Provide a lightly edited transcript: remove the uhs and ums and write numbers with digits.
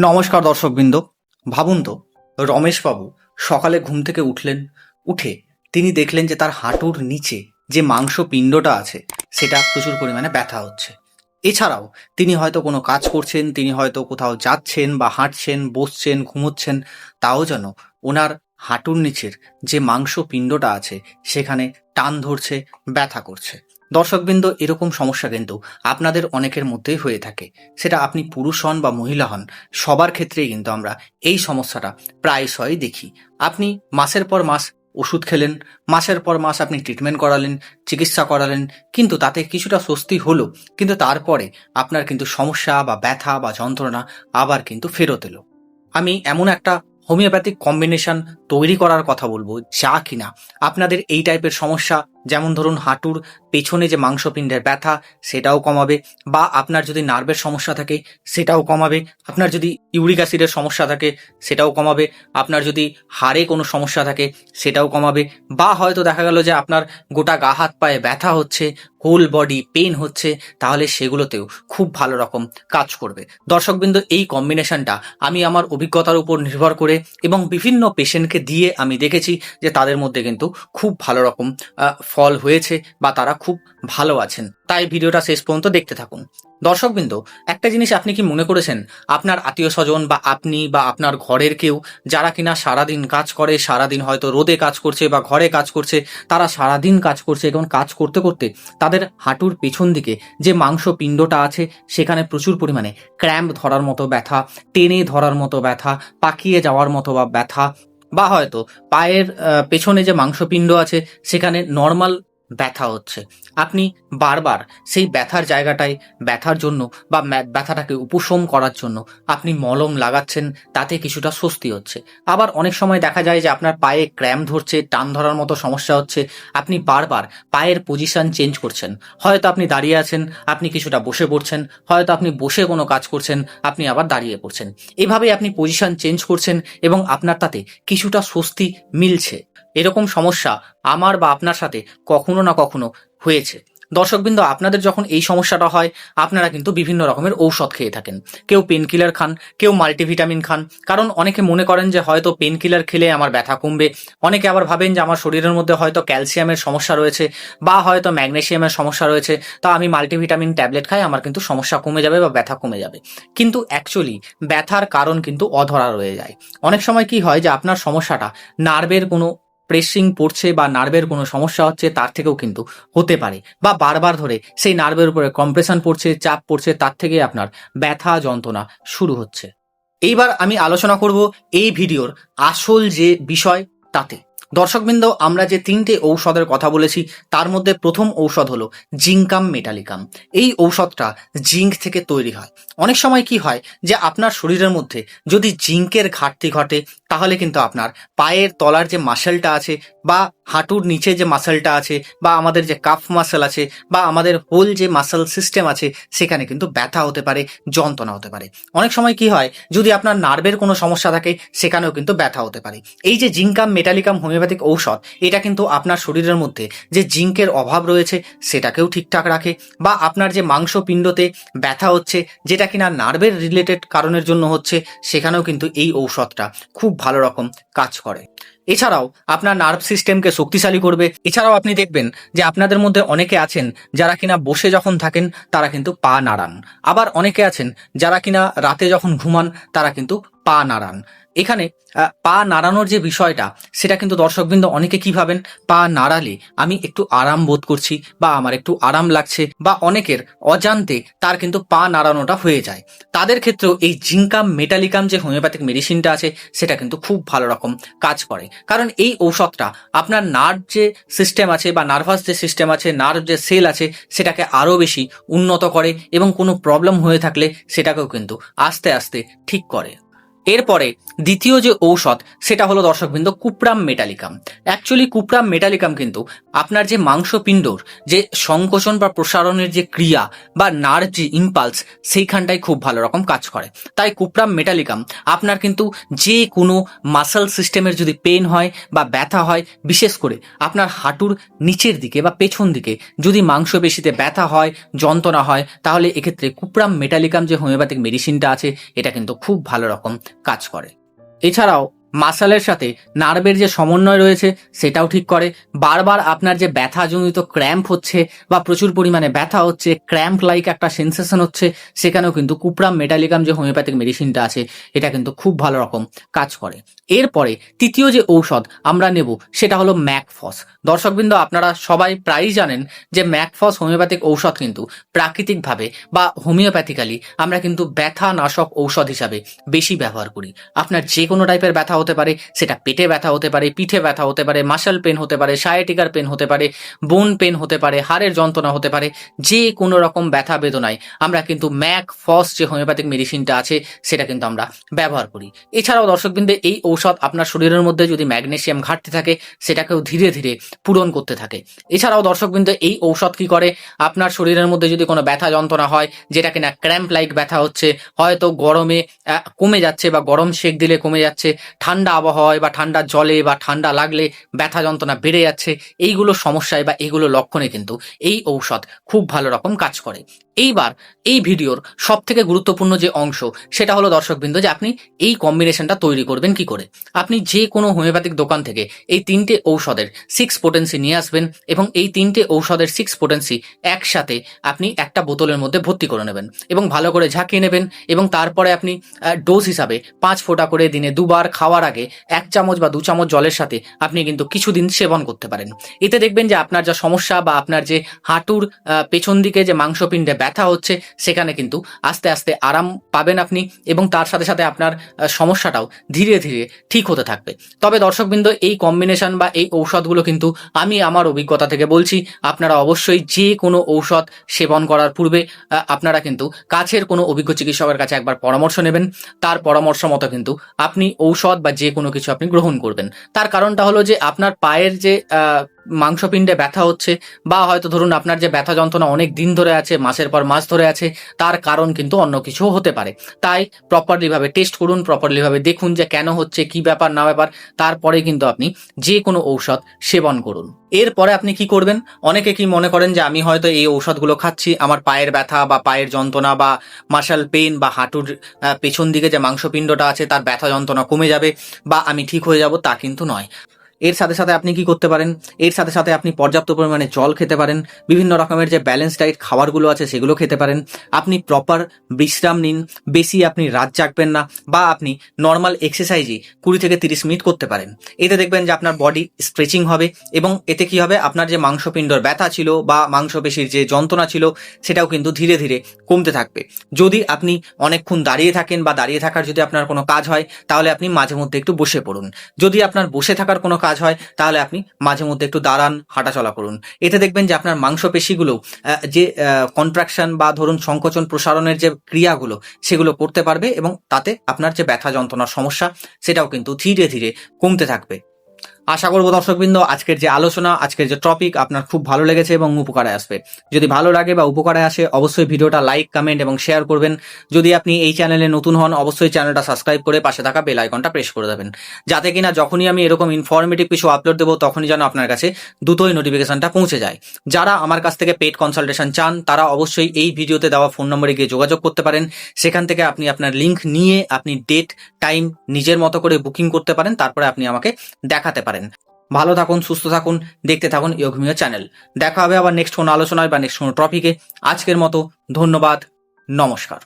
নমস্কার দর্শকবৃন্দ। ভাবুন তো, রমেশবাবু সকালে ঘুম থেকে উঠলেন, উঠে তিনি দেখলেন যে তার হাঁটুর নিচে যে মাংসপিণ্ডটা আছে সেটা প্রচুর পরিমাণে ব্যথা হচ্ছে। এছাড়াও তিনি হয়তো কোনো কাজ করছেন, তিনি হয়তো কোথাও যাচ্ছেন বা হাঁটছেন, বসছেন, ঘুমোচ্ছেন, তাও যেন ওনার হাঁটুর নিচের যে মাংসপিণ্ডটা আছে সেখানে টান ধরছে, ব্যথা করছে। দর্শকবৃন্দ, এরকম সমস্যা কিন্তু আপনাদের অনেকের মধ্যেই হয়ে থাকে। সেটা আপনি পুরুষ হন বা মহিলা হন, সবার ক্ষেত্রেই কিন্তু আমরা এই সমস্যাটা প্রায়শই দেখি। আপনি মাসের পর মাস ওষুধ খেলেন, মাসের পর মাস আপনি ট্রিটমেন্ট করালেন, চিকিৎসা করালেন, কিন্তু তাতে কিছুটা স্বস্তি হলো, কিন্তু তারপরে আপনার কিন্তু সমস্যা বা ব্যথা বা যন্ত্রণা আবার কিন্তু ফেরত এলো। আমি এমন একটা হোমিওপ্যাথিক কম্বিনেশন তৈরি করার কথা বলবো, যা কিনা আপনাদের এই টাইপের সমস্যা, যেমন ধরুন হাঁটুর পেছনে যে মাংসপিণ্ডের ব্যথা সেটাও কমাবে, বা আপনার যদি নার্ভের সমস্যা থাকে সেটাও কমাবে, আপনার যদি ইউরিক অ্যাসিডের সমস্যা থাকে সেটাও কমাবে, আপনার যদি হাড়ে কোনো সমস্যা থাকে সেটাও কমাবে, বা হয়তো দেখা গেল যে আপনার গোটা গা হাত পায়ে ব্যথা হচ্ছে, হোল বডি পেন হচ্ছে, তাহলে সেগুলোতেও খুব ভালো রকম কাজ করবে। দর্শকবৃন্দ, এই কম্বিনেশনটা আমি আমার অভিজ্ঞতার উপর নির্ভর করে এবং বিভিন্ন পেশেন্টকে দিয়ে আমি দেখেছি যে তাদের মধ্যে কিন্তু খুব ভালো রকম ফল হয়েছে বা তারা খুব ভালো আছেন। তাই ভিডিওটা শেষ পর্যন্ত দেখতে থাকুন। দর্শকবৃন্দ, একটা জিনিস আপনি কি মনে করেছেন, আপনার আত্মীয় স্বজন বা আপনি বা আপনার ঘরের কেউ যারা কিনা সারাদিন কাজ করে, সারাদিন হয়তো রোদে কাজ করছে বা ঘরে কাজ করছে, তারা সারাদিন কাজ করছে এবং কাজ করতে করতে তাদের হাঁটুর পেছন দিকে যে মাংসপিণ্ডটা আছে সেখানে প্রচুর পরিমাণে ক্র্যাম্প ধরার মতো ব্যথা, টেনে ধরার মতো ব্যথা, পাকিয়ে যাওয়ার মতো বা ব্যথা, বা হয়তো পায়ের পেছনে যে মাংসপিণ্ড আছে সেখানে নর্মাল ব্যথা হচ্ছে। আপনি বারবার সেই ব্যথার জায়গাটায় ব্যথার জন্য বা ব্যথাটাকে উপশম করার জন্য আপনি মলম লাগাচ্ছেন, তাতে কিছুটা স্বস্তি হচ্ছে। আবার অনেক সময় দেখা যায় যে আপনার পায়ে ক্র্যাম্প ধরছে, টান ধরার মতো সমস্যা হচ্ছে, আপনি বারবার পায়ের পজিশন চেঞ্জ করছেন। হয়তো আপনি দাঁড়িয়ে আছেন, আপনি কিছুটা বসে পড়ছেন, হয়তো আপনি বসে কোনো কাজ করছেন, আপনি আবার দাঁড়িয়ে পড়ছেন। এভাবেই আপনি পজিশন চেঞ্জ করছেন এবং আপনার তাতে কিছুটা স্বস্তি মিলছে। এরকম সমস্যা আমার বা আপনার সাথে কখনো না কখনো হয়েছে। দর্শকবৃন্দ, আপনাদের যখন এই সমস্যাটা হয়, আপনারা কিন্তু বিভিন্ন রকমের ঔষধ খেয়ে থাকেন। কেউ পেন কিলার খান, কেউ মাল্টিভিটামিন খান, কারণ অনেকে মনে করেন যে হয়তো পেন কিলার খেলে আমার ব্যথা কমবে। অনেকে আবার ভাবেন যে আমার শরীরের মধ্যে হয়তো ক্যালসিয়ামের সমস্যা রয়েছে বা হয়তো ম্যাগনেসিয়ামের সমস্যা রয়েছে, তা আমি মাল্টিভিটামিন ট্যাবলেট খাই, আমার কিন্তু সমস্যা কমে যাবে বা ব্যথা কমে যাবে। কিন্তু অ্যাকচুয়ালি ব্যথার কারণ কিন্তু অধরা রয়ে যায়। অনেক সময় কি হয় যে আপনার সমস্যাটা নার্ভের কোনো প্রেসিং পড়ছে বা নার্ভের কোনো সমস্যা হচ্ছে, তার থেকেও কিন্তু হতে পারে, বা বারবার ধরে সেই নার্ভের উপরে কম্প্রেশন পড়ছে, চাপ পড়ছে, তার থেকেই আপনার ব্যথা যন্ত্রণা শুরু হচ্ছে। এইবার আমি আলোচনা করব এই ভিডিওর আসল যে বিষয় তাতে। দর্শকবৃন্দ, আমরা যে তিনটে ঔষধের কথা বলেছি তার মধ্যে প্রথম ঔষধ হলো জিঙ্কাম মেটালিকাম। এই ঔষধটা জিঙ্ক থেকে তৈরি হয়। অনেক সময় কি হয় যে আপনার শরীরের মধ্যে যদি জিঙ্কের ঘাটতি ঘটে, তাহলে কিন্তু আপনার পায়ের তলার যে মাসেলটা আছে বা হাঁটুর নিচে যে মাসেলটা আছে বা আমাদের যে কাফ মাসেল আছে বা আমাদের হোল যে মাসেল সিস্টেম আছে, সেখানে কিন্তু ব্যথা হতে পারে, যন্ত্রণা হতে পারে। অনেক সময় কি হয়, যদি আপনার নার্ভের কোনো সমস্যা থাকে সেখানেও কিন্তু ব্যথা হতে পারে। এই যে জিঙ্কাম মেটালিকাম হোমিওপ্যাথিক ঔষধ, এটা কিন্তু আপনার শরীরের মধ্যে যে জিঙ্কের অভাব রয়েছে সেটাকেও ঠিকঠাক রাখে, বা আপনার যে মাংসপিণ্ডতে ব্যথা হচ্ছে যেটা কিনা নার্ভের রিলেটেড কারণের জন্য হচ্ছে, সেখানেও কিন্তু এই ঔষধটা খুব ভালো রকম কাজ করে। এছাড়াও আপনার নার্ভ সিস্টেমকে শক্তিশালী করবে। এছাড়াও আপনি দেখবেন যে আপনাদের মধ্যে অনেকে আছেন যারা কিনা বসে যখন থাকেন তারা কিন্তু পা নাড়ান, আবার অনেকে আছেন যারা কিনা রাতে যখন ঘুমান তারা কিন্তু পা নাড়ান। এখানে পা নাড়ানোর যে বিষয়টা, সেটা কিন্তু দর্শকবৃন্দ অনেকে কি ভাবেন, পা নাড়ালে আমি একটু আরাম বোধ করছি বা আমার একটু আরাম লাগছে, বা অনেকের অজান্তে তার কিন্তু পা নাড়ানোটা হয়ে যায়। তাদের ক্ষেত্রেও এই জিঙ্কাম মেটালিকাম যে হোমিওপ্যাথিক মেডিসিনটা আছে সেটা কিন্তু খুব ভালো রকম কাজ করে, কারণ এই ঔষধটা আপনার নার্ভ যে সিস্টেম আছে বা নার্ভাস যে সিস্টেম আছে, নার্ভ যে সেল আছে, সেটাকে আরও বেশি উন্নত করে এবং কোনো প্রবলেম হয়ে থাকলে সেটাকেও কিন্তু আস্তে আস্তে ঠিক করে। এরপরে দ্বিতীয় যে ঔষধ সেটা হলো দর্শকবৃন্দ কুপ্রাম মেটালিকাম। অ্যাকচুয়ালি কুপ্রাম মেটালিকাম কিন্তু আপনার যে মাংসপিণ্ডর যে সংকোচন বা প্রসারণের যে ক্রিয়া বা নার্ভ যে ইম্পালস সেইখানটায় খুব ভালো রকম কাজ করে। তাই কুপ্রাম মেটালিকাম আপনার কিন্তু যে কোনো মাসল সিস্টেমের যদি পেন হয় বা ব্যথা হয়, বিশেষ করে আপনার হাঁটুর নিচের দিকে বা পেছন দিকে যদি মাংসপেশিতে ব্যথা হয়, যন্ত্রণা হয়, তাহলে এক্ষেত্রে কুপ্রাম মেটালিকাম যে হোমিওপ্যাথিক মেডিসিনটা আছে এটা কিন্তু খুব ভালো রকম কাজ করে। এছাড়াও মাসালের সাথে নার্ভের যে সমন্বয় রয়েছে সেটাও ঠিক করে। বারবার আপনার যে ব্যথাজনিত ক্র্যাম্প হচ্ছে বা প্রচুর পরিমাণে ব্যথা হচ্ছে, ক্র্যাম্প লাইক একটা সেন্সেশন হচ্ছে, সেখানেও কিন্তু কুপ্রাম মেটালিকাম যে হোমিওপ্যাথিক মেডিসিনটা আছে এটা কিন্তু খুব ভালো রকম কাজ করে। এরপরে তৃতীয় যে ঔষধ আমরা নেব সেটা হলো ম্যাকফস। দর্শকবৃন্দ, আপনারা সবাই প্রায়ই জানেন যে ম্যাকফস হোমিওপ্যাথিক ঔষধ কিন্তু প্রাকৃতিকভাবে বা হোমিওপ্যাথিক্যালি আমরা কিন্তু ব্যথা নাশক ঔষধ হিসাবে বেশি ব্যবহার করি। আপনার যে কোনো টাইপের ব্যথা হতে পারে, সেটা পেটে ব্যথা হতে পারে, পিঠে ব্যথা হতে পারে, মাসল পেন হতে পারে, সায়াটিকার পেন হতে পারে, বোন পেন হতে পারে, হাড়ের যন্ত্রণা হতে পারে, যে কোনো রকম ব্যথা বেদনায় আমরা কিন্তু ম্যাকফস যে হোমিওপ্যাথিক মেডিসিনটা আছে সেটা কিন্তু আমরা ব্যবহার করি। এছাড়াও দর্শকবৃন্দ, এই ঔষধ আপনার শরীরের মধ্যে যদি ম্যাগনেসিয়াম ঘাটতি থাকে সেটাকেও ধীরে ধীরে পূরণ করতে থাকে। এছাড়াও দর্শকবৃন্দ, এই ঔষধ কি করে, আপনার শরীরের মধ্যে যদি কোনো ব্যথা যন্ত্রণা হয়, যেটা কিনা ক্র্যাম্প লাইক ব্যথা হচ্ছে, হয়তো গরমে কমে যাচ্ছে বা গরম সেক দিলে কমে যাচ্ছে, ঠান্ডা আবহাওয়ায় বা ঠান্ডা জলে বা ঠান্ডা লাগলে ব্যথা যন্ত্রণা বেড়ে যাচ্ছে, এইগুলো সমস্যায় বা এইগুলো লক্ষণে কিন্তু এই ঔষধ খুব ভালো রকম কাজ করে। এইবার এই ভিডিওর সব থেকে গুরুত্বপূর্ণ যে অংশ সেটা হলো দর্শকবৃন্দ যে আপনি এই কম্বিনেশনটা তৈরি করবেন কি করে। আপনি যে কোনো হোমিওপ্যাথিক দোকান থেকে এই তিনটে ঔষধের 6 পোটেন্সি নিয়ে আসবেন এবং এই তিনটে ঔষধের 6 পোটেন্সি একসাথে আপনি একটা বোতলের মধ্যে ভর্তি করে নেবেন এবং ভালো করে ঝাঁকিয়ে নেবেন এবং তারপরে আপনি ডোজ হিসাবে 5 ফোঁটা করে দিনে দুবার খাওয়ার আগে 1 চামচ বা 2 চামচ জলের সাথে আপনি কিন্তু কিছুদিন সেবন করতে পারেন। এতে দেখবেন যে আপনার যা সমস্যা বা আপনার যে হাঁটুর পেছন দিকে যে মাংসপিণ্ডে ব্যথা হচ্ছে সেখানে কিন্তু আস্তে আস্তে আরাম পাবেন আপনি এবং তার সাথে সাথে আপনার সমস্যাটাও ধীরে ধীরে ঠিক হতে থাকবে। তবে দর্শকবৃন্দ, এই কম্বিনেশন বা এই ঔষধগুলো কিন্তু আমি আমার অভিজ্ঞতা থেকে বলছি, আপনারা অবশ্যই যে কোনো ঔষধ সেবন করার পূর্বে আপনারা কিন্তু কাছের কোনো অভিজ্ঞ চিকিৎসকের কাছে একবার পরামর্শ নেবেন। তার পরামর্শ মতো কিন্তু আপনি ঔষধ বা যে কোনো কিছু আপনি গ্রহণ করবেন। তার কারণটা হলো যে আপনার পায়ের যে মাংসপিণ্ডে ব্যথা হচ্ছে বা হয়তো ধরুন আপনার যে ব্যথা যন্ত্রণা অনেক দিন ধরে আছে, মাসের পর মাস ধরে আছে, তার কারণ কিন্তু অন্য কিছু হতে পারে। তাই প্রপারলিভাবে টেস্ট করুন, প্রপারলিভাবে দেখুন যে কেন হচ্ছে, কি ব্যাপার না ব্যাপার, তারপরে কিন্তু আপনি যে কোনো ঔষধ সেবন করুন। এরপরে আপনি কি করবেন, অনেকে কি মনে করেন যে আমি হয়তো এই ঔষধগুলো খাচ্ছি, আমার পায়ের ব্যথা বা পায়ের যন্ত্রণা বা মাসল পেন বা হাঁটুর পেছন দিকে যে মাংসপিণ্ডটা আছে তার ব্যথা যন্ত্রণা কমে যাবে বা আমি ঠিক হয়ে যাব, তা কিন্তু নয়। এর সাথে সাথে আপনি কি করতে পারেন, এর সাথে সাথে আপনি পর্যাপ্ত পরিমাণে জল খেতে পারেন, বিভিন্ন রকমের যে ব্যালেন্স ডায়েট খাবারগুলো আছে সেগুলো খেতে পারেন, আপনি প্রপার বিশ্রাম নিন, বেশি আপনি রাত জাগবেন না বা আপনি নর্মাল এক্সারসাইজই 20 থেকে 30 মিনিট করতে পারেন। এতে দেখবেন যে আপনার বডি স্ট্রেচিং হবে এবং এতে কি হবে, আপনার যে মাংসপিণ্ডর ব্যথা ছিল বা মাংসপেশির যে যন্ত্রণা ছিল সেটাও কিন্তু ধীরে ধীরে কমতে থাকবে। যদি আপনি অনেকক্ষণ দাঁড়িয়ে থাকেন বা দাঁড়িয়ে থাকার যদি আপনার কোনো কাজ হয় তাহলে আপনি মাঝে মধ্যে একটু বসে পড়ুন। যদি আপনার বসে থাকার কোনো কাজ হয় তাহলে আপনি মাঝে মধ্যে একটু দাঁড়ান, হাঁটাচলা করুন। এতে দেখবেন যে আপনার মাংসপেশিগুলো যে কন্ট্রাকশন বা ধরুন সংকোচন প্রসারণের যে ক্রিয়াগুলো সেগুলো করতে পারবে এবং তাতে আপনার যে ব্যথা যন্ত্রণার সমস্যা সেটাও কিন্তু ধীরে ধীরে কমতে থাকবে। আশা করবো দর্শকবৃন্দ আজকের যে আলোচনা, আজকের যে টপিক আপনার খুব ভালো লেগেছে এবং উপকারে আসবে। যদি ভালো লাগে বা উপকারে আসে অবশ্যই ভিডিওটা লাইক, কমেন্ট এবং শেয়ার করবেন। যদি আপনি এই চ্যানেলে নতুন হন অবশ্যই চ্যানেলটা সাবস্ক্রাইব করে পাশে থাকা বেল আইকনটা প্রেস করে দেবেন, যাতে কিনা যখনই আমি এরকম ইনফরমেটিভ কিছু আপলোড দেবো তখনই যেন আপনার কাছে দ্রুতই নোটিফিকেশনটা পৌঁছে যায়। যারা আমার কাছ থেকে পেড কনসালটেশন চান তারা অবশ্যই এই ভিডিওতে দেওয়া ফোন নম্বরে গিয়ে যোগাযোগ করতে পারেন। সেখান থেকে আপনি আপনার লিঙ্ক নিয়ে আপনি ডেট টাইম নিজের মতো করে বুকিং করতে পারেন, তারপরে আপনি আমাকে দেখাতে পারেন। ভালো থাকুন, সুস্থ থাকুন, দেখতে থাকুন ইয়োগমিও চ্যানেল। দেখা হবে আবার নেক্সট কোনো আলোচনায় বা নেক্সট কোনো টপিকে। আজকের মতো ধন্যবাদ, নমস্কার।